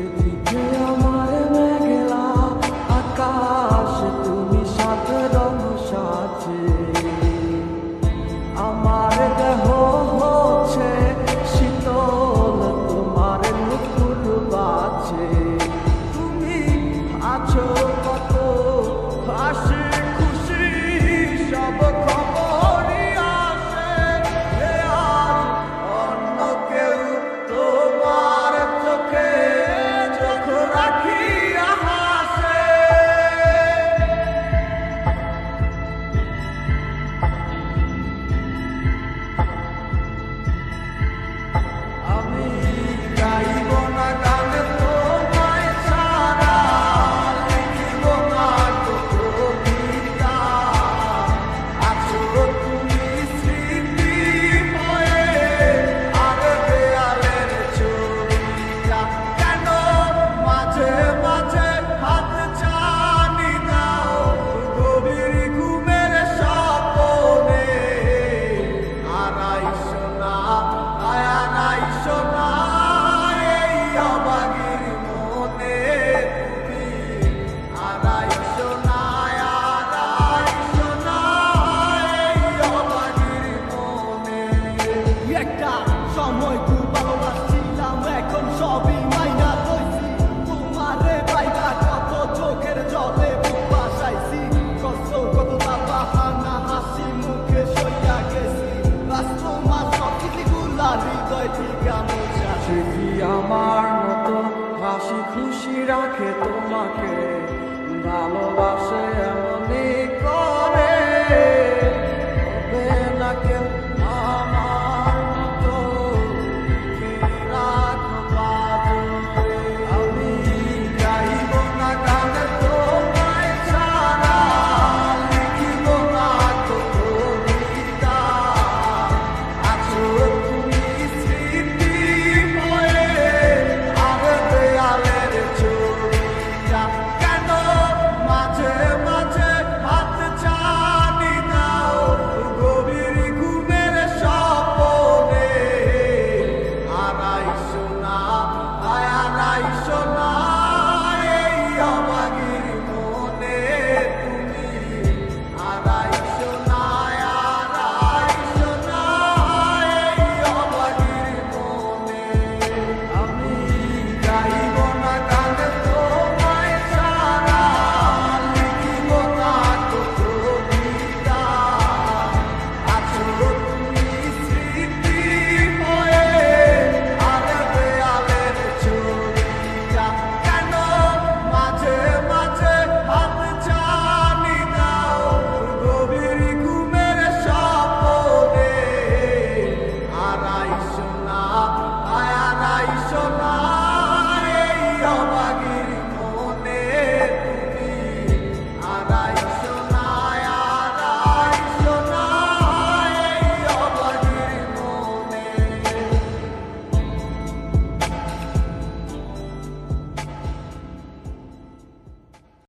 এদিকে আমার মেঘলা আকাশ, তুমি সাত রং সাজে। আমার দেহ হচ্ছে শীতল, তোমার নুপুর বাজে। তুমি আছো কত হাসি খুশি, সব খবরই আসে। এ আজ অন্য কেউ তোমার চোখে চোখ রাখিয়া হাসে। আমি গাইব না গান তোমায় ছাড়া, লিখিব না তো কবিতা। আছো তুমি স্মৃতি হয়ে, আর দেয়ালের ছবিটা। কেন মাঝে মাঝে হাত ছানি দাও গভীর ঘুমের স্বপ্নে। আর আইসো না, আর আইসো না এই অবাগির মনে তুমি। আর আইসো না, আর আইসো না এই অবাগির মনে। একটা সময় খুব ভালোবাসছিলাম, এখন সবই মাইনা লইছি। তোমারে পাইবা কত চোখের জলে বুক ভাসাইছি। কষ্ট কত বাহানা হাসি মুখে সইয়া গেছি। আজ তোমার সব স্মৃতিগুলা হৃদয় থেকে মুছা। সে কি আমার মতো হাসি খুশি রাখে তোমাকে? ভালোবাসা